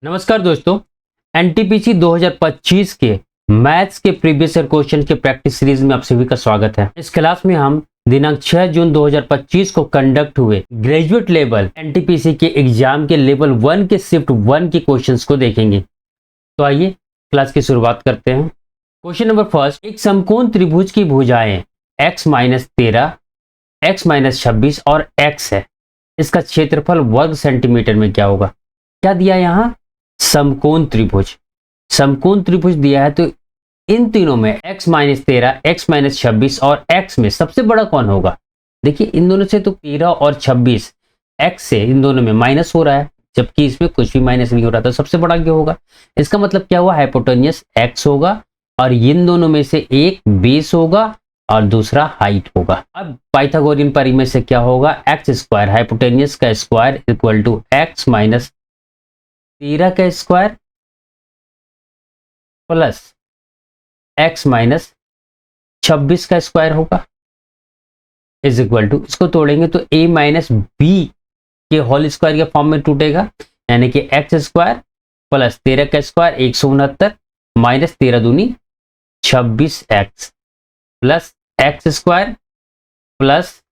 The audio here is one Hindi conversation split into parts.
नमस्कार दोस्तों, एनटीपीसी 2025 के मैथ्स के प्रीवियस ईयर क्वेश्चन के प्रैक्टिस सीरीज में आप सभी का स्वागत है। इस क्लास में हम दिनांक 6 जून 2025 को कंडक्ट हुए ग्रेजुएट लेवल एनटीपीसी के एग्जाम के लेवल 1 के शिफ्ट 1 के क्वेश्चंस को देखेंगे। तो आइए क्लास की शुरुआत करते हैं। क्वेश्चन नंबर फर्स्ट, एक समकोण त्रिभुज की भुजाएं x-13, x-26 और x है। इसका क्षेत्रफल वर्ग सेंटीमीटर में क्या होगा? क्या दिया यहाँ? समकोण त्रिभुज। समकोण त्रिभुज दिया है तो इन तीनों में x-13, x-26 और x में सबसे बड़ा कौन होगा? देखिए इन दोनों से तो 13 और 26 x से इन दोनों में माइनस हो रहा है, जबकि इसमें कुछ भी माइनस नहीं हो रहा, तो सबसे बड़ा क्या होगा? इसका मतलब क्या हुआ? हाइपोटेन्यूस x होगा और इन दोनों में से एक बेस होगा और दूसरा हाइट होगा। अब पाइथागोरियन परिमेय से क्या होगा? x स्क्वायर हाइपोटेन्यूस का square equal to x minus 13 का स्क्वायर प्लस x माइनस 26 का स्क्वायर होगा इज इक्वल टू, इसको तोड़ेंगे तो a माइनस बी के होल स्क्वायर के फॉर्म में टूटेगा, यानी कि x स्क्वायर प्लस 13 का स्क्वायर 169 माइनस 13 दूनी 26x plus x square plus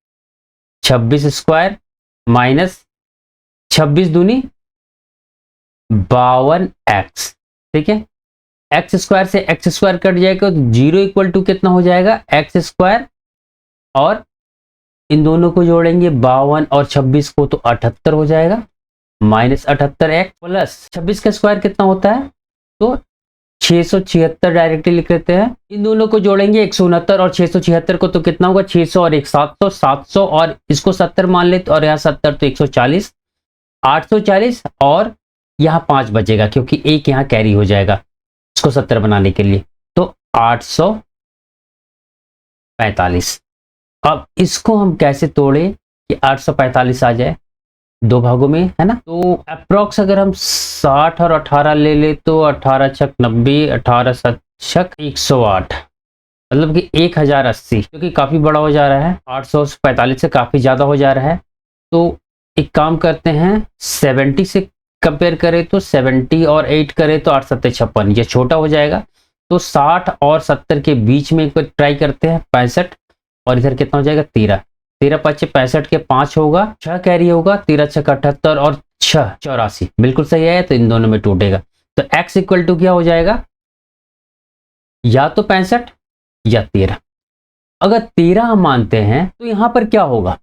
26 square minus 26 दूनी 52x। ठीक है, एक्स स्क्वायर से एक्स स्क्वायर कट जाएगा तो 0 इक्वल टू कितना हो जाएगा? एक्स स्क्वायर, और इन दोनों को जोड़ेंगे 52 और 26 को तो 78 हो जाएगा, माइनस 78x प्लस 26 का स्क्वायर कितना होता है? तो 676 डायरेक्टली लिख लेते हैं। इन दोनों को जोड़ेंगे 169 और 676 को तो कितना होगा? 600 और 1 700, 700 और इसको 70 मान लेते, और यहाँ 70 तो 140, 840 और यहाँ 5 बचेगा क्योंकि एक यहाँ कैरी हो जाएगा इसको 70 बनाने के लिए, तो 845। अब इसको हम कैसे तोड़े कि 845 आ जाए? दो भागों में, है ना? तो अप्रोक्स अगर हम 60 और 18 ले ले तो 18 छक 90, 18 7 छक 108, मतलब कि 1080, क्योंकि काफी बड़ा हो जा रहा है, 845 से काफी ज्यादा हो जा रहा है। तो एक काम करते हैं, 70 से कंपेयर करें तो 70 और 8 करें तो 8 7 56, ये छोटा हो जाएगा। तो 60 और 70 के बीच में एक बार ट्राई करते हैं, 65, और इधर कितना हो जाएगा? 13, 13 5 65 के 5 होगा, 6 कैरी होगा, 13 6 78 और 6 84, बिल्कुल सही है। तो इन दोनों में टूटेगा, तो x इक्वल टू क्या हो जाएगा? या तो 65 या 13। अगर 13 हम मानते हैं तो यहां पर क्या होगा?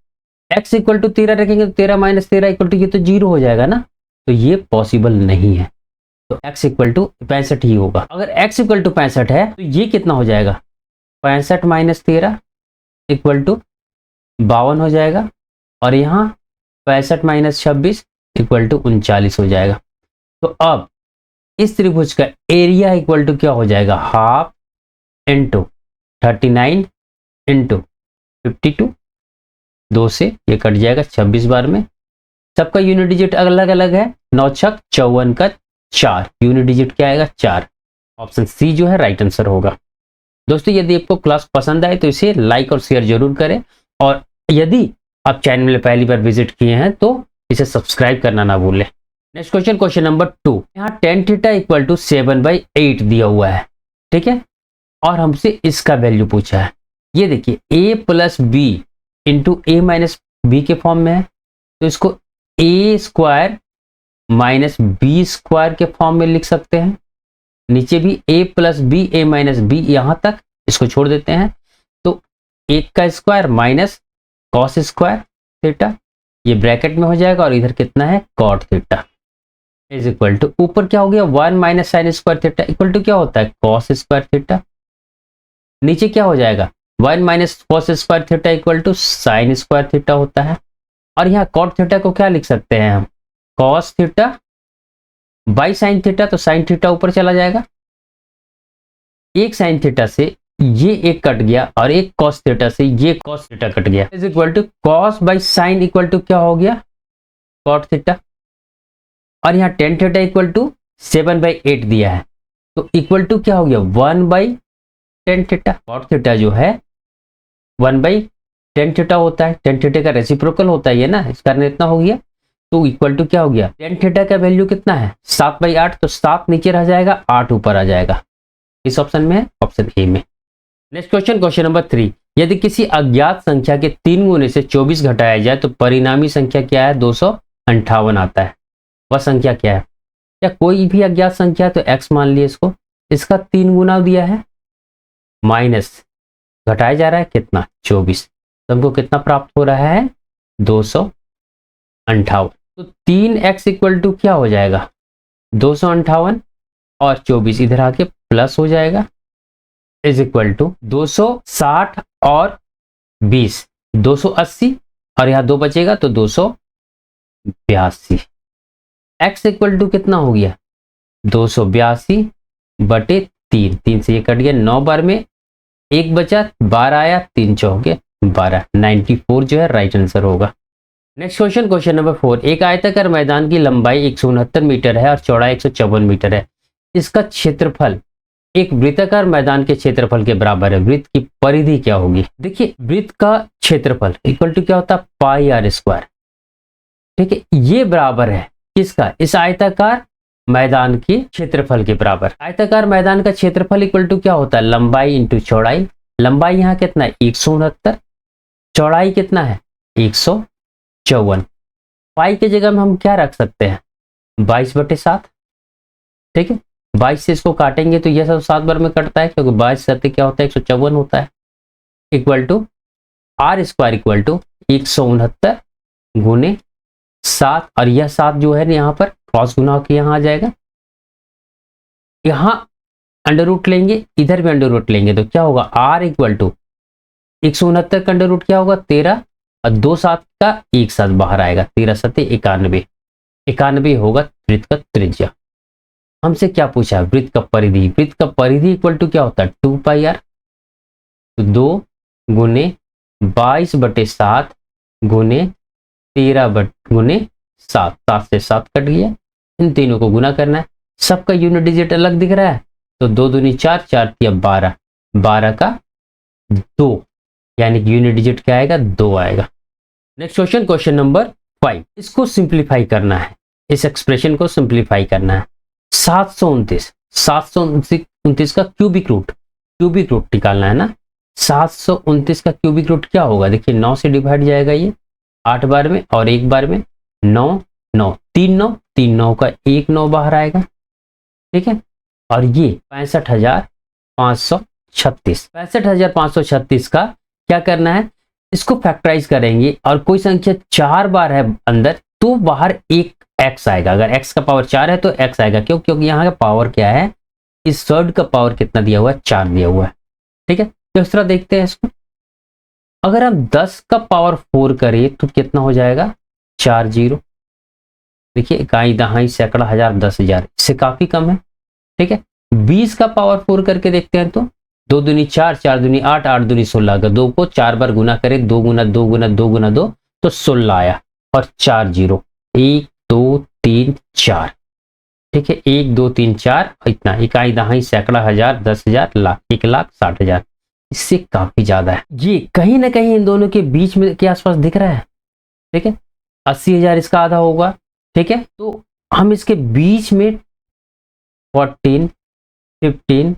x इक्वल टू 13 रखेंगे तो 13 माइनस 13 इक्वल टू, ये तो 0 हो जाएगा ना, तो ये पॉसिबल नहीं है। तो x इक्वल टू 65 ही होगा। अगर x इक्वल टू 65 है तो ये कितना हो जाएगा? 65 माइनस 13 इक्वल टू 52 हो जाएगा, और यहाँ 65 माइनस 26 इक्वल टू 39 हो जाएगा। तो अब इस त्रिभुज का एरिया इक्वल टू क्या हो जाएगा? हाफ इंटू 39 इंटू 52, 2 से ये कट जाएगा 26 बार में। सबका यूनिट डिजिट अलग अलग है, 9 छक 54 का 4, यूनिट डिजिट क्या आएगा? 4। ऑप्शन सी जो है राइट आंसर होगा। दोस्तों यदि आपको क्लास पसंद आए तो इसे लाइक और शेयर जरूर करें, और यदि आप चैनल में पहली बार विजिट किए हैं तो इसे सब्सक्राइब करना ना भूलें। नेक्स्ट क्वेश्चन, क्वेश्चन नंबर 2, यहाँ tan थीटा इक्वल टू 7/8 दिया हुआ है, ठीक है, और हमसे इसका वैल्यू पूछा है। ये देखिए a plus B into A minus B के फॉर्म में है, तो इसको A square minus B square के फॉर्म में लिख सकते हैं। नीचे भी a plus B, A minus B, यहां तक इसको छोड़ देते हैं, तो 1 का square minus cos square theta, ये ब्रैकेट में हो जाएगा, और इधर कितना है? Cot theta is equal to, ऊपर क्या हो गया? 1 minus sign square theta equal to क्या होता है? Cos square theta. नीचे क्या हो जाएगा? 1 minus cos square theta equal to sine square theta होता है, और यहाँ कॉट थीटा को क्या लिख सकते हैं हम? Cos theta by sine theta, तो साइन थीटा ऊपर चला जाएगा, एक साइन थीटा से ये एक कट गया, और एक कॉस थीटा से ये कॉस थीटा कट गया, is equal to cos by sine equal to क्या हो गया? Cot theta. और यहाँ tan थीटा इक्वल टू 7/8 दिया है, तो इक्वल टू क्या हो गया? 1/tan theta. कॉट थीटा जो है 1/tan थीटा होता है, tan थीटा का रेसिप्रोकल होता है ये ना, इस कारण इतना हो गया। तो इक्वल टू क्या हो गया, टेन थीटा का वैल्यू कितना है 7/8, तो 7 नीचे रह जाएगा 8 ऊपर आ जाएगा। इस ऑप्शन में है, ऑप्शन ए में। नेक्स्ट क्वेश्चन, क्वेश्चन नंबर 3, यदि किसी अज्ञात संख्या के 3 गुने से 24 घटाया जाए तो परिणामी संख्या क्या है, 258 आता है। वह संख्या क्या है, या कोई भी अज्ञात संख्या, तो x मान लिया इसको, इसका 3 गुना दिया है, माइनस घटाया जा रहा है कितना 24, तो हमको कितना प्राप्त हो रहा है 258। तो 3x इक्वल टू क्या हो जाएगा 258 और 24 इधर आके प्लस हो जाएगा, इज इक्वल टू 260 और 20 280, और यहाँ 2 बचेगा तो 282। x इक्वल टू कितना हो गया 282/3, 3 से ये कट गया, 9 बार में 1 बचा, 12 आया, 3 चौके 12, 94 जो है राइट आंसर होगा। नेक्स्ट क्वेश्चन, क्वेश्चन नंबर 4, एक आयताकार मैदान की लंबाई 169 मीटर है और चौड़ाई 154 मीटर है। इसका क्षेत्रफल एक वृत्ताकार मैदान के क्षेत्रफल के बराबर है। वृत्त की परिधि क्या होगी। देखिए वृत्त का क्षेत्रफल इक्वल टू क्या होता है πr²। ठीक है, ये बराबर है किसका, इस आयताकार मैदान के क्षेत्रफल के बराबर। आयताकार मैदान का क्षेत्रफल इक्वल टू क्या होता है लंबाई इंटू चौड़ाई। लंबाई यहाँ कितना है 169, चौड़ाई कितना है 154। पाई की जगह में हम क्या रख सकते हैं 22/7। ठीक है, 22 से इसको काटेंगे तो यह सब 7 बार में कटता है, क्योंकि 22 से क्या होता है 154 होता है। Equal to r² equal to 169 गुने 7, और यह 7 जो है यहाँ पर क्रॉस गुना के यहाँ आ जाएगा। यहाँ अंडर रूट लेंगे, इधर भी अंडर रूट लेंगे, तो क्या होगा r इक्वल टू 169 का अंडर रूट क्या होगा 13, और 2 7 का एक साथ बाहर आएगा, 13 7 91, 91 होगा वृत्त का त्रिज्या। हमसे क्या पूछा वृत्त का परिधि। वृत्त का परिधि इक्वल टू क्या होता है 2πr, तो 2 गुने 22/7 गुने 13 गुने 7, 7 से 7 कट गया, इन तीनों को गुना करना है। सबका यूनिट डिजिट अलग दिख रहा है, तो 2 दूनी 4, 4 तिया 12, 12 का 2, यानी कि यूनिट डिजिट क्या आएगा 2 आएगा। नेक्स्ट क्वेश्चन, क्वेश्चन नंबर 5, इसको सिंप्लीफाई करना है, इस एक्सप्रेशन को सिंप्लीफाई करना है। 729 का क्यूबिक रूट निकालना है ना। 729 का क्यूबिक रूट क्या होगा, देखिए 9 से डिवाइड जाएगा ये 8 बार में, और 1 बार में 9 9 3 9 3 9 का 1 9 बाहर आएगा। ठीक है, और ये 65,536 का क्या करना है, इसको फैक्टराइज करेंगे, और कोई संख्या 4 बार है अंदर तो बाहर एक x आएगा। अगर x का पावर 4 है तो x आएगा, क्यों, क्योंकि यहाँ का पावर क्या है, इस वर्ड का पावर कितना दिया हुआ है 4 दिया हुआ है। ठीक है, दूसरा देखते हैं इसको। अगर हम 10 का पावर 4 करें तो कितना हो जाएगा 4 0। देखिए इकाई दहाई सैकड़ा हजार 10,000, इससे काफी कम है। ठीक है, 20 का पावर 4 करके देखते हैं तो 2 दूनी 4, 4 दूनी 8, 8 दूनी 16। अगर 2 को 4 बार गुना करें 2 गुना 2 गुना 2 गुना 2 तो 16 आया, और 4 0 1 2 3 4। ठीक है, 1 2 3 4 इतना, इकाई दहाई सैकड़ा हजार 10,000 लाख 1,60,000, इससे काफी ज्यादा है। ये कहीं ना कहीं इन दोनों के बीच में के आसपास दिख रहा है। ठीक है, 80,000 इसका आधा होगा। ठीक है, तो हम इसके बीच में 14 15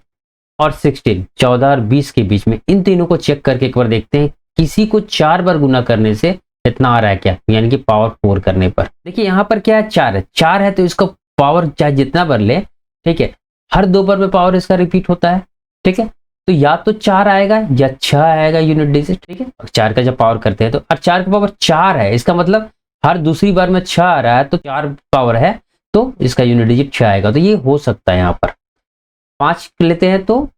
और 16 14 और 20 के बीच में इन तीनों को चेक करके एक बार देखते हैं, किसी को 4 बार गुना करने से इतना आ रहा है क्या, यानी कि पावर 4 करने पर। देखिए यहाँ पर क्या है 4 है तो इसका पावर चाहे जितना बार ले, ठीक है, हर 2 बार में पावर इसका रिपीट होता है। ठीक है, तो या तो 4 आएगा या 6 आएगा यूनिट डिजिट। ठीक है, 4 का जब पावर करते हैं तो, और 4 का पावर 4 है, इसका मतलब हर दूसरी बार में 6 आ रहा है, तो 4 पावर है तो इसका यूनिट डिजिट 6 आएगा। तो ये हो सकता है। यहाँ पर 5 लेते हैं तो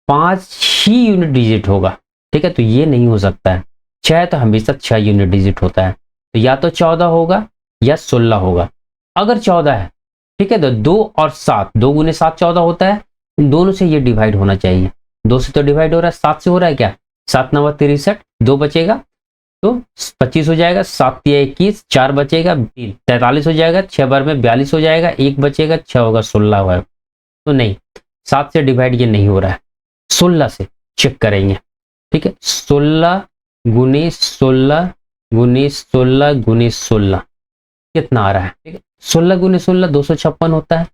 5 ही यूनिट डिजिट होगा। ठीक है, तो ये नहीं हो सकता है। 6 है तो हमेशा 6 यूनिट डिजिट होता है, तो या तो 14 होगा या 16 होगा। अगर 14 है, ठीक है, तो 2 और 7, 2 गुने 7 14 होता है, इन दोनों से ये डिवाइड होना चाहिए। 2 से तो डिवाइड हो रहा है, 7 से हो रहा है क्या, 7 9 63, 2 बचेगा तो 25 हो जाएगा, 7 3 21, 4 बचेगा 3 43 हो जाएगा, 6 बार में 42 हो जाएगा, 1 बचेगा 6 होगा 16 होगा। तो नहीं, 7 से डिवाइड ये नहीं हो रहा है, 16 से चेक करेंगे। ठीक है, 16 गुने 16 गुने 16 गुने 16, कितना आ रहा है, ठीक है। 16 गुने 16 256 होता है,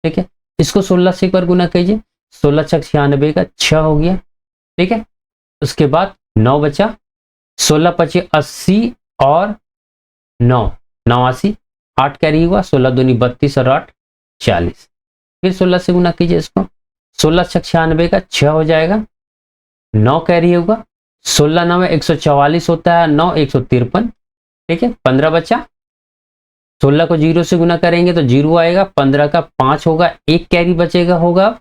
ठीक है। इसको 16 से एक बार गुना कीजिए, 16 छक 96 का 6 हो गया, ठीक है। उसके बाद 9 बचा, 16 पचे 80 और 9 89, 8 कैरी हुआ, 16 दूनी 32 और 8 40। फिर 16 से गुना कीजिए इसको, 16 छक 96 का 6 हो जाएगा, 9 कैरी होगा, 16 9 144 होता है, 9 153, ठीक है। 15 बचा, 16 को 0 से गुना करेंगे तो 0 आएगा, 15 का 5 होगा, एक कैरी बचेगा होगा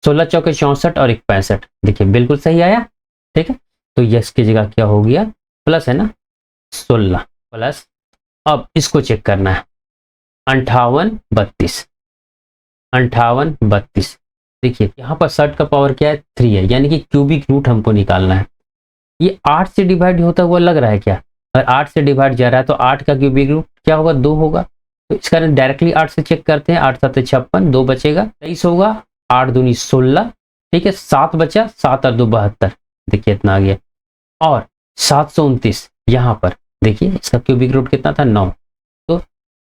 16 चौके 64 और 1 65। देखिए बिल्कुल सही आया, ठीक है। तो यस की जगह क्या हो गया, प्लस है ना, 16 प्लस, अब इसको चेक करना है 58 32, 58 32। देखिए यहाँ पर शर्ट का पावर क्या है, 3 है, यानी कि क्यूबिक रूट हमको निकालना है। ये 8 से डिवाइड होता हुआ लग रहा है क्या, अगर 8 से डिवाइड जा रहा है तो 8 का क्यूबिक रूट क्या होगा, 2 होगा। तो इस कारण डायरेक्टली 8 से चेक करते हैं, 8 7 56, 2 बचेगा 23 होगा, 8 दूनी 16, ठीक है। 7 बचा, 7 और 2 72, देखिए इतना आ गया। और 729 यहाँ पर देखिए इसका क्यूबिक रूट कितना था, 9। तो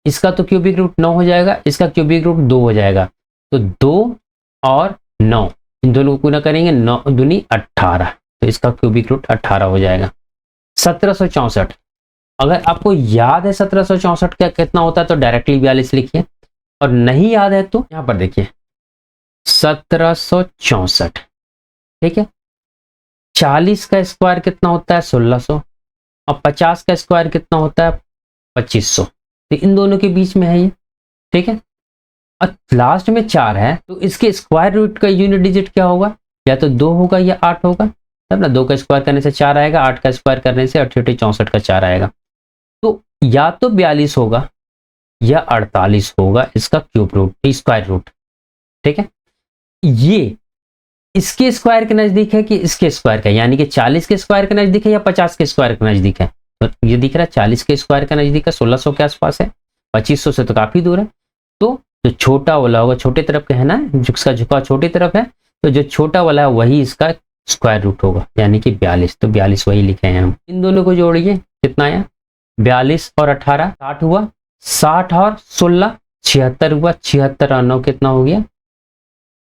इसका तो क्यूबिक रूट 9 हो जाएगा, इसका क्यूबिक रूट 2 हो जाएगा। तो 2 और 9 इन दोनों को गुना करेंगे, 9 दूनी 18, तो इसका क्यूबिक रूट 18 हो जाएगा। 1764, अगर आपको याद है 1764 का कितना होता है तो डायरेक्टली 42 लिखिए, और नहीं याद है तो यहां पर देखिए 1764, ठीक है। 40 का स्क्वायर कितना होता है, 1600, और 50 का स्क्वायर कितना होता है, 2500। तो इन दोनों के बीच में है ये, ठीक है। और लास्ट में 4 है, तो इसके स्क्वायर रूट का यूनिट डिजिट क्या होगा, या तो 2 होगा या 8 होगा, तब ना 2 का स्क्वायर करने से 4 आएगा, 8 का स्क्वायर करने से 64 का 4 आएगा। तो या तो 42 होगा या 48 होगा इसका क्यूब रूट, स्क्वायर रूट, ठीक है। ये इसके स्क्वायर के नजदीक है कि इसके स्क्वायर का, यानी कि 40 के स्क्वायर के नजदीक है या 50 के स्क्वायर के नजदीक है। तो ये दिख रहा है 40 के स्क्वायर का नजदीक है, 1600 के आसपास है, 2500 से तो काफी दूर है। तो जो छोटा वाला होगा, छोटे तरफ का है ना, जिसका झुकाव छोटी तरफ है, तो जो छोटा वाला है वही इसका स्क्वायर रूट होगा, यानी कि 42। तो 42 वही लिखे हैं हम। इन दोनों को जोड़िए, कितना आया, 42 और 18 60 हुआ, 60 और 16 76 हुआ, 76 और 9 कितना हो गया,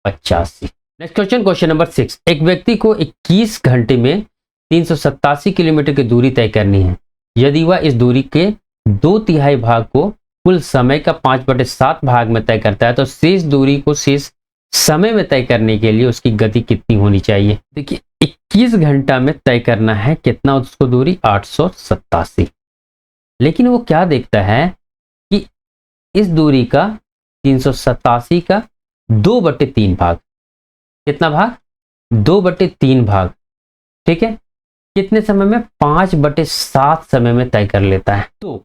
85। Next question, question number 6। एक व्यक्ति को 21 घंटे में 387 किलोमीटर की दूरी तय करनी है। यदि वह इस दूरी के 2/3 भाग को कुल समय का 5/7 भाग में तय करता है तो शेष दूरी को शेष समय में तय करने के लिए उसकी गति कितनी होनी चाहिए। देखिए 21 घंटा में तय करना है कितना, उसको दूरी 887। लेकिन वो क्या देखता है कि इस दूरी का 387 का 2/3 भाग, कितना भाग, 2/3 भाग, ठीक है, कितने समय में, 5/7 समय में तय कर लेता है। तो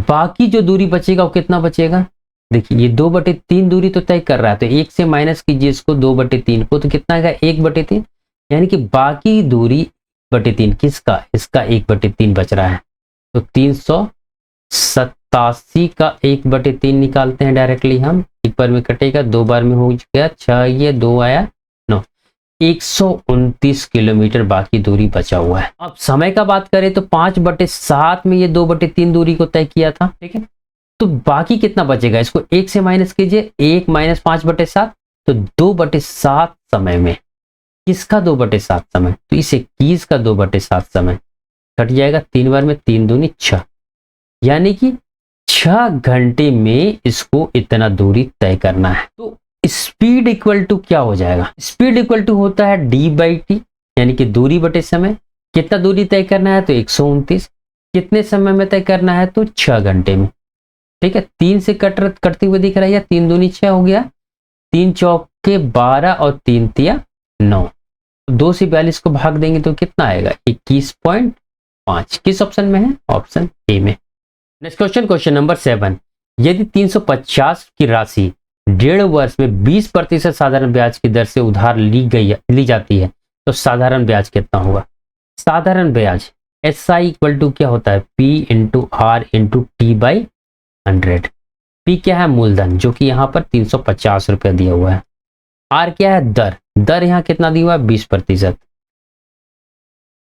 बाकी जो दूरी बचेगा वो कितना बचेगा, देखिए ये 2/3 दूरी तो तय कर रहा है, तो 1 से माइनस कीजिए इसको 2/3 को, तो कितना आएगा 1/3, यानी कि बाकी दूरी बटे 3 किसका, इसका 1/3 बच रहा है। तो 387 का 1/3 निकालते हैं डायरेक्टली हम, एक बार में कटेगा, 2 बार में हो गया 6, ये 2 आया 9, 129 किलोमीटर बाकी दूरी बचा हुआ है। अब समय का बात करें तो 5/7 में ये 2/3 दूरी को तय किया था, ठीक है। तो बाकी कितना बचेगा, इसको 1 से माइनस कीजिए, 1 माइनस 5/7, तो 2/7 समय में, किसका 2/7 समय, तो इस 21 का 2/7 समय कट जाएगा, 3 बार में 3 दूनी 6, यानी कि 6 घंटे में इसको इतना दूरी तय करना है। तो स्पीड इक्वल टू क्या हो जाएगा, स्पीड इक्वल टू होता है d/t, यानी कि दूरी बटे समय। कितना दूरी तय करना है, तो 129, कितने समय में तय करना है, तो 6 घंटे में, ठीक है। 3 से कटते हुए दिख रहा है, या 3 दूनी 6 हो गया, 3 चौके 12 और 3 तिया 9, 2 से 42 को भाग देंगे तो कितना आएगा, 21.5। किस ऑप्शन में है, ऑप्शन ए में। Next question, question number 7। यदि 350 की राशि 1.5 वर्ष में 20% साधारण ब्याज की दर से उधार ली जाती है तो साधारण ब्याज कितना होगा। साधारण ब्याज SI इक्वल टू क्या होता है, P into R into T/100। P क्या है, मूलधन, जो कि यहाँ पर 350 रुपया दिया हुआ है। R क्या है, दर, दर यहाँ कितना दिया हुआ है, 20%,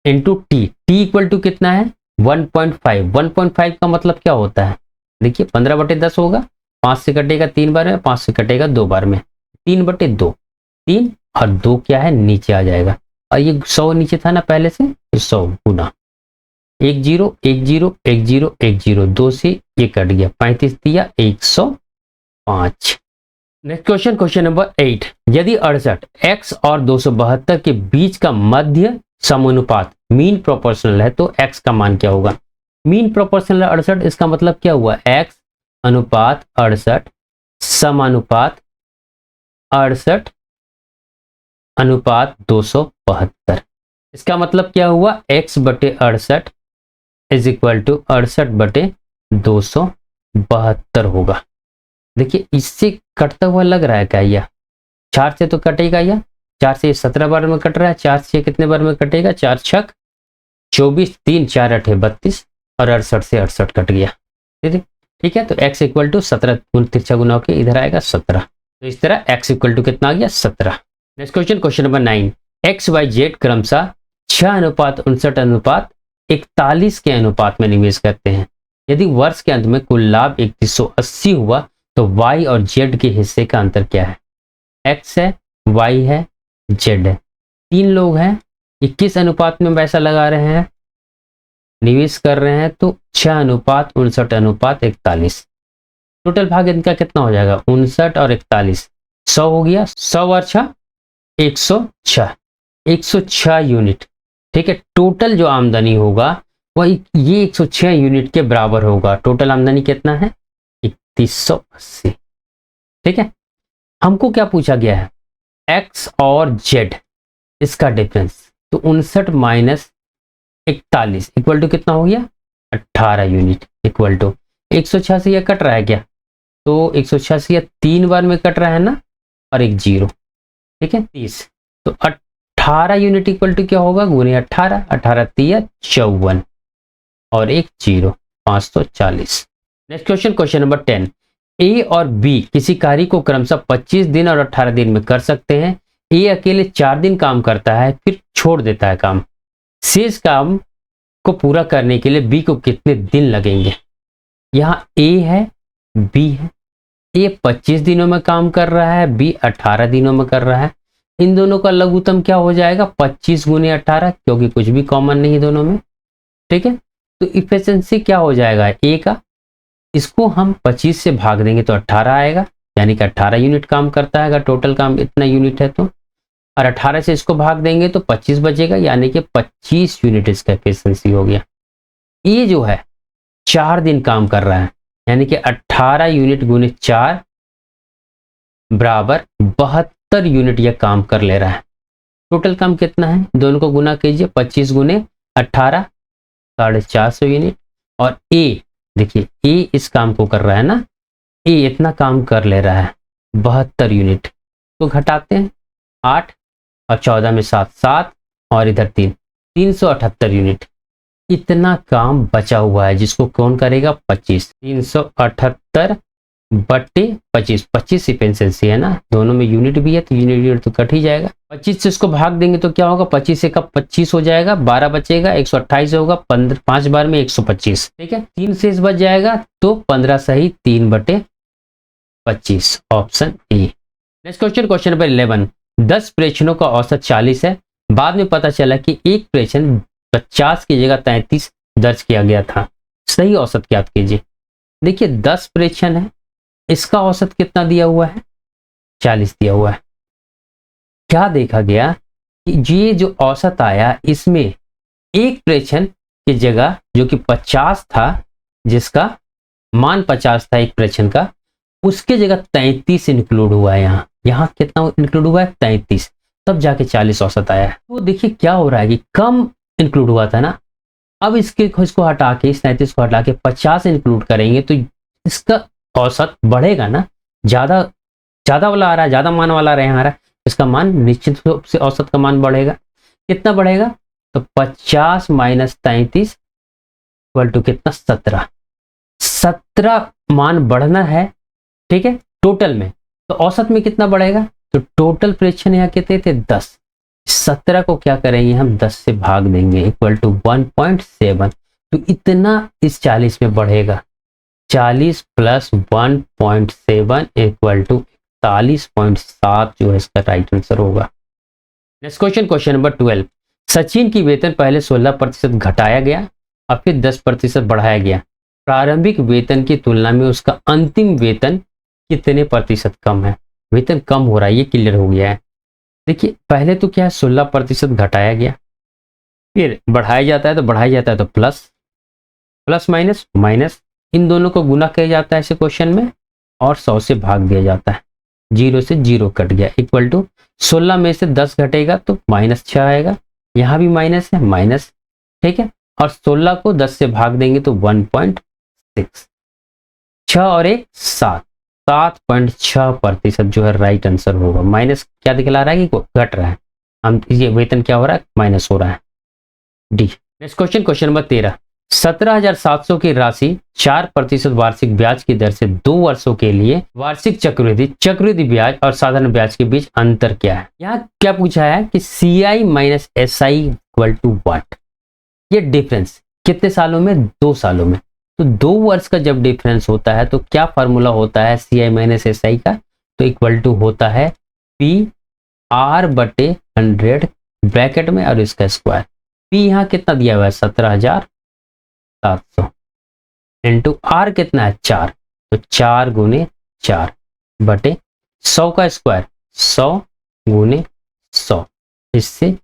into T, T equal to कितना है, 1.5। 1.5 का मतलब क्या होता है, देखिए 15/10 होगा, 5 से कटेगा 3 बार में, 5 से कटेगा 2 बार में, 3/2, 3 और 2 क्या है नीचे आ जाएगा, और ये 100 नीचे था ना पहले से, 100 गुना 1 0 1 0 1 0 1 0, 2 से ये कट गया, 35 दिया 105। नेक्स्ट क्वेश्चन, क्वेश्चन नंबर 8, यदि 68 x और 272 के बीच का मध्य समानुपात मीन प्रोपोर्शनल है तो x का मान क्या होगा। मीन प्रोपोर्शनल 68, इसका मतलब क्या हुआ, x अनुपात 68 समानुपात 68 अनुपात 272। इसका मतलब क्या हुआ, x/68 इज इक्वल टू 68/272 होगा। देखिए इससे कटता हुआ लग रहा है क्या, यह 4 से तो कटेगा, या 4 से 17 बार में कट रहा है, 4 से कितने बार में कटेगा, 4 छक 24, 3 4 8 32 और 68 से 68 कट गया। ठीक है, तो x इक्वल टू 17 तिरछा गुना के इधर आएगा 17, तो इस तरह x इक्वल टू कितना आ गया 17। Next question, question number 9, X Y Z क्रमशः 6:59:41 के अनुपात में निवेश करते हैं। यदि वर्ष के अंत में कुल लाभ 3180 हुआ तो y और z के हिस्से का अंतर क्या है। x है, y है, z है, 3 लोग हैं, 21 अनुपात में पैसा लगा रहे हैं, निवेश कर रहे हैं, तो 6:59:41। टोटल भाग इनका कितना हो जाएगा, 59 और 41, 100 हो गया, 100 और 6 106, 106 यूनिट। ठीक है, टोटल जो आमदनी होगा वह ये 106 यूनिट के बराबर होगा। टोटल आमदनी कितना है, 3180। ठीक है, हमको क्या पूछा गया है, x और z इसका डिफरेंस, तो 59 माइनस 41 इक्वल टू कितना हो गया, 18 यूनिट, इक्वल टू 106 से यह कट रहा है क्या, तो 106 से यह 3 बार में कट रहा है ना, और एक 0, ठीक है 30, तो 18 यूनिट इक्वल टू क्या होगा, गुने 18, 18 3 54 और एक 0, 540। नेक्स्ट क्वेश्चन, क्वेश्चन नंबर 10, ए और बी किसी कार्य को क्रमशः 25 दिन और 18 दिन में कर सकते हैं। ए अकेले 4 दिन काम करता है फिर छोड़ देता है काम। शेष काम को पूरा करने के लिए बी को कितने दिन लगेंगे। यहाँ ए है, बी है, ए 25 दिनों में काम कर रहा है, बी 18 दिनों में कर रहा है। इन दोनों का लघुत्तम क्या हो जाएगा, 25 गुने 18, क्योंकि कुछ भी कॉमन नहीं दोनों में। ठीक है, तो इफिशिएंसी क्या हो जाएगा ए का, इसको हम 25 से भाग देंगे तो 18 आएगा, यानी कि 18 यूनिट काम करता है अगर टोटल काम इतना यूनिट है तो, और 18 से इसको भाग देंगे तो 25 बचेगा, यानी कि 25 यूनिट इसका एफिशिएंसी हो गया। ये जो है 4 दिन काम कर रहा है, यानी कि 18 यूनिट गुने 4 बराबर 72 यूनिट यह काम कर ले रहा है। टोटल काम कितना है, दोनों को गुना कीजिए, 25 गुने 18 450 यूनिट, और ए देखिए ए इस काम को कर रहा है ना, ए इतना काम कर ले रहा है 72 यूनिट, तो घटाते हैं 8 और 14 में 7 7 और इधर 3 378 यूनिट। इतना काम बचा हुआ है जिसको कौन करेगा, 25, 378 बट्टे 25, 25 इफिशिएंसी है ना, दोनों में यूनिट भी है तो यूनिट तो कट ही जाएगा। 25 से इसको भाग देंगे तो क्या होगा, 25 से कब 25 हो जाएगा, 12 बचेगा, 128 होगा, 5 बार में 125। ठीक है, 3 शेष बच जाएगा तो 15 सही 3/25, option A. Next question, question number 11, 10 प्रेक्षणों का औसत 40 है, बाद में पता चला कि एक प्रेक्षण 50 की जगह 33 दर्ज किया गया था, सही औसत ज्ञात कीजिए। देखिए 10 प्रेक्षण है, इसका औसत कितना दिया हुआ है, 40 दिया हुआ है। क्या देखा गया कि ये जो औसत आया इसमें एक प्रेक्षण की जगह जो कि 50 था, जिसका मान 50 था एक प्रेक्षण का, उसके जगह 33 इंक्लूड हुआ है। यहाँ कितना इंक्लूड हुआ है, 33, तब जाके 40 औसत आया है। तो देखिए क्या हो रहा है कि कम इंक्लूड हुआ था ना, अब इसको हटा के, इस 33 को हटा के 50 इंक्लूड करेंगे तो इसका औसत बढ़ेगा ना, ज्यादा वाला आ रहा है, ज्यादा मान वाला आ रहा है, इसका मान निश्चित रूप से औसत का मान बढ़ेगा। कितना बढ़ेगा, तो 50 माइनस 33 इक्वल टू कितना, 17 मान बढ़ना है। ठीक है, टोटल में, तो औसत में कितना बढ़ेगा, तो टोटल प्रेक्षण यहाँ कितने थे, 10, 17 को क्या करेंगे हम 10 से भाग देंगे, इक्वल टू 1.7, तो इतना इस 40 में बढ़ेगा। 40 प्लस 1.7 इक्वल टू 41.7 जो है इसका राइट आंसर होगा। Next question, question number 12। Sachin की वेतन पहले 16% घटाया गया और फिर 10% बढ़ाया गया। प्रारंभिक वेतन की तुलना में उसका अंतिम वेतन कितने प्रतिशत कम है? वेतन कम हो रहा है, ये क्लियर हो गया है। देखिए पहले तो क्या है, 16% घटाया गया, फिर बढ़ाया जाता है तो बढ़ाया जाता है तो प्लस प्लस माइनस माइनस, इन दोनों को गुना किया जाता है ऐसे क्वेश्चन में और 100 से भाग दिया जाता है। 0 से 0 कट गया इक्वल टू 16 में से 10 घटेगा तो -6 आएगा, यहाँ भी माइनस है माइनस, ठीक है, और 16 को 10 से भाग देंगे तो 1.6, 6 और 1 7, 7.6% जो है राइट आंसर होगा। माइनस क्या दिखला रहा है कि घट रहा है, हम ये वेतन क्या हो रहा है, माइनस हो रहा है, D. Next question, question number 13। 17,700 की राशि 4% वार्षिक ब्याज की दर से 2 वर्षों के लिए वार्षिक चक्रवृद्धि ब्याज और साधारण ब्याज के बीच अंतर क्या है? यहाँ क्या पूछा है कि CI minus SI equal to what? ये डिफरेंस कितने सालों में? 2 सालों में। तो 2 वर्ष का जब डिफरेंस होता है तो क्या फॉर्मूला होता है CI माइनस SI का? तो इक्वल टू होता है PR/100 ब्रैकेट में और इसका स्क्वायर। P यहाँ कितना दिया हुआ है 17,700 इंटू R कितना है 4, तो 4 गुने 4 बटे 100 का स्क्वायर 100 गुने 100, इससे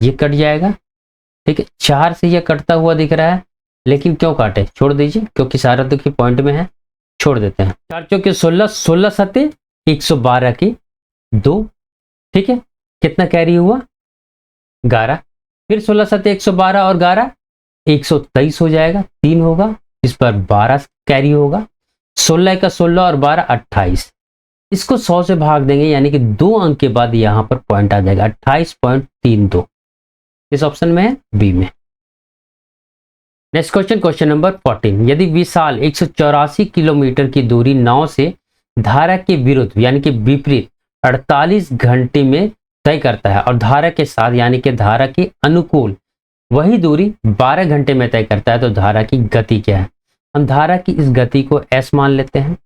ये कट जाएगा, ठीक है। 4 से ये कटता हुआ दिख रहा है, लेकिन क्यों काटे, छोड़ दीजिए क्योंकि सारा तो की पॉइंट में है, छोड़ देते हैं। 4 चौके 16, 16 सत्ते 112 की 2, ठीक है, कितना कैरी हुआ 11, फिर 16 सत्ते 112 और 11 123 हो जाएगा, 3 होगा, इस पर 12 कैरी होगा, 16 का 16 और 12 28, इसको 100 से भाग देंगे यानी कि 2 अंक के बाद यहां पर पॉइंट आ जाएगा 28.32, इस ऑप्शन में है बी में। Next question, question number 14। यदि विशाल 184 किलोमीटर की दूरी नाव से धारा के विरुद्ध यानी कि विपरीत 48 घंटे में तय करता है और धारा के साथ यानी कि धारा के अनुकूल वही दूरी 12 घंटे में तय करता है, तो धारा की गति क्या है? हम धारा की इस गति को S मान लेते हैं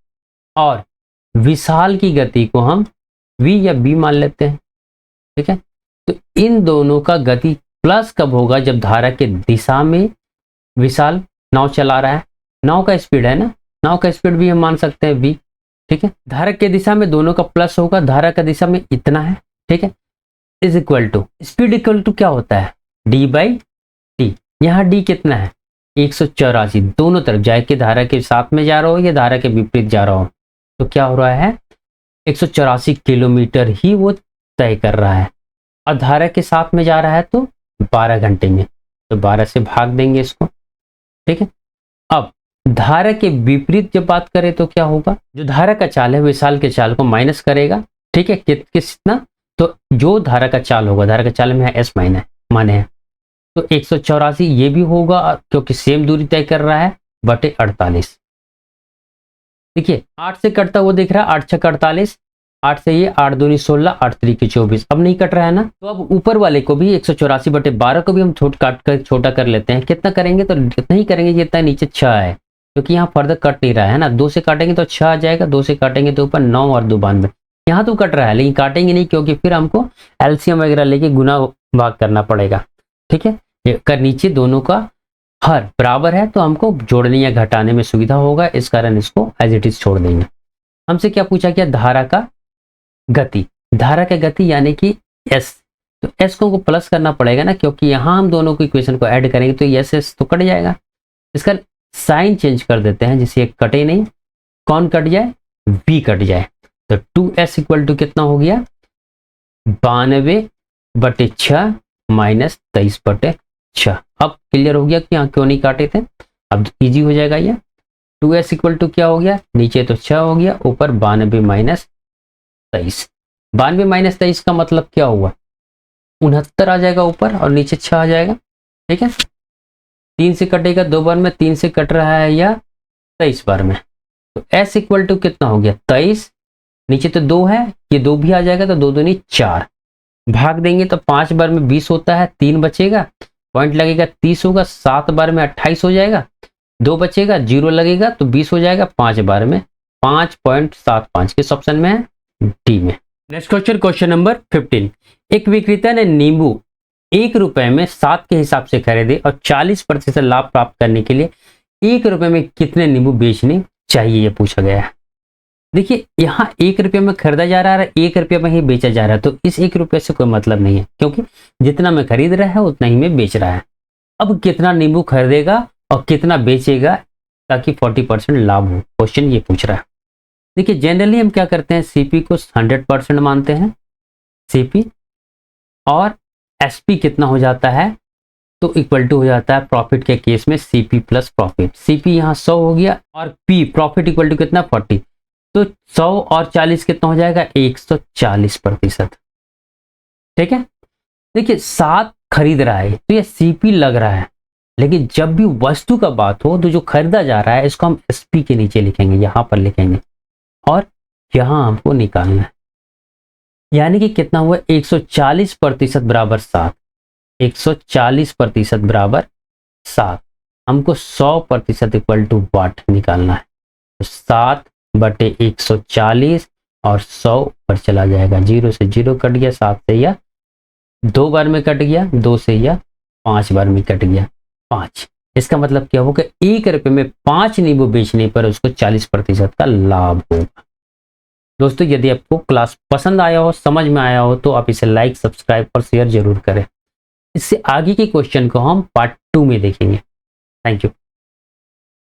और विशाल की गति को हम V या B मान लेते हैं, ठीक है। तो इन दोनों का गति प्लस कब होगा? जब धारा के दिशा में विशाल नाव चला रहा है, नाव का स्पीड है ना, नाव का स्पीड भी हम मान सकते हैं V, ठीक है। धारा के दिशा में दोनों का प्लस होगा, धारा का दिशा में इतना है, ठीक है, is equal to speed equal to क्या होता है D/T। यहाँ D कितना है 184, दोनों तरफ जाए कि धारा के साथ में जा रहा हो या धारा के विपरीत जा रहा हो, तो क्या हो रहा है 184 किलोमीटर ही वो तय कर रहा है और धारा के साथ में जा रहा है तो 12 घंटे में, तो 12 से भाग देंगे इसको, ठीक है। अब धारा के विपरीत जब बात करें तो क्या होगा, जो धारा का चाल है विशाल के चाल को माइनस करेगा, ठीक है, कितना, तो जो धारा का चाल होगा, धारा का चाल में S माने है, तो 184 ये भी होगा क्योंकि सेम दूरी तय कर रहा है बटे 48। देखिए 8 से कटता वो दिख रहा है, 8 6 48, 8 से ये 8 दूनी 16, 8 3 24, अब नहीं कट रहा है ना, तो अब ऊपर वाले को भी 184 बटे 12 को भी हम काट कर छोटा कर लेते हैं। कितना करेंगे तो इतना ही करेंगे जितना नीचे 6 है, क्योंकि यहाँ फर्दर कट नहीं रहा है ना, 2 से काटेंगे तो 6 आ जाएगा, 2 से काटेंगे तो ऊपर 9 और 2 92, यहाँ तो कट रहा है लेकिन काटेंगे नहीं क्योंकि फिर हमको LCM वगैरह लेके गुना भाग करना पड़ेगा, ठीक है। कर नीचे दोनों का हर बराबर है तो हमको जोड़ने या घटाने में सुविधा होगा, इस कारण इसको एज इट इज छोड़ देंगे। हमसे क्या पूछा गया, धारा का गति, धारा का गति यानी कि S, तो S को प्लस करना पड़ेगा ना, क्योंकि यहां हम दोनों को इक्वेशन को ऐड करेंगे तो S तो कट जाएगा, इसका साइन चेंज कर देते हैं जिससे कटे नहीं, कौन कट जाए V कट जाए, तो 2S इक्वल टू कितना हो गया 92/6 माइनस 23/6। अब क्लियर हो गया कि यहाँ क्यों नहीं काटे थे, अब इजी हो जाएगा ये। 2S इक्वल टू क्या हो गया, नीचे तो 6 हो गया, ऊपर 92 माइनस 23, 92 माइनस 23 का मतलब क्या हुआ 69 आ जाएगा ऊपर और नीचे 6 आ जाएगा, ठीक है। 3 से कटेगा 2 बार में, 3 से कट रहा है या 23 बार में, तो S इक्वल टू कितना हो गया 23, नीचे तो 2 है, ये 2 भी आ जाएगा तो 2 दूनी 4, भाग देंगे तो 5 बार में 20 होता है, 3 बचेगा, पॉइंट लगेगा 30 होगा, 7 बार में 28 हो जाएगा, 2 बचेगा, 0 लगेगा तो 20 हो जाएगा, 5 बार में 5.75 किस ऑप्शन में है? डी में। Next question, question number 15। एक विक्रेता ने नींबू 1 रुपए में 7 के हिसाब से खरीदे और 40% लाभ प्राप्त करने के लिए 1 रुपए में कितने नींबू बेचने चाहिए, ये पूछा गया है। देखिए यहाँ 1 रुपये में खरीदा जा रहा है, 1 रुपये में ही बेचा जा रहा है, तो इस 1 रुपये से कोई मतलब नहीं है, क्योंकि जितना में खरीद रहा है उतना ही में बेच रहा है। अब कितना नींबू खरीदेगा और कितना बेचेगा ताकि 40% लाभ हो, क्वेश्चन ये पूछ रहा है। देखिए जनरली हम क्या करते हैं, सीपी को 100% मानते हैं, सीपी, और एसपी कितना हो जाता है, तो इक्वल टू हो जाता है प्रॉफिट के केस में सीपी प्लस प्रॉफिट। सीपी यहाँ 100 हो गया और पी प्रॉफिट इक्वल टू कितना 40, तो 100 और 40 कितना हो जाएगा 140%। ठीक है। देखिए 7 खरीद रहा है तो ये सीपी लग रहा है, लेकिन जब भी वस्तु का बात हो तो जो खरीदा जा रहा है इसको हम एसपी के नीचे लिखेंगे, यहां पर लिखेंगे और यहां हमको निकालना है। यानी कि कितना हुआ 140% बराबर 7, 140% बराबर 7, हमको 100% इक्वल टू वाट निकालना है। तो 7/140 और 100 पर चला जाएगा, 0 से 0 कट गया, 7 से या 2 बार में कट गया, 2 से या 5 बार में कट गया 5। इसका मतलब क्या होगा, 1 रुपये में 5 नींबू बेचने पर उसको 40% का लाभ होगा। दोस्तों यदि आपको क्लास पसंद आया हो, समझ में आया हो, तो आप इसे लाइक, सब्सक्राइब और शेयर जरूर करें। इससे आगे के क्वेश्चन को हम पार्ट 2 में देखेंगे। Thank you.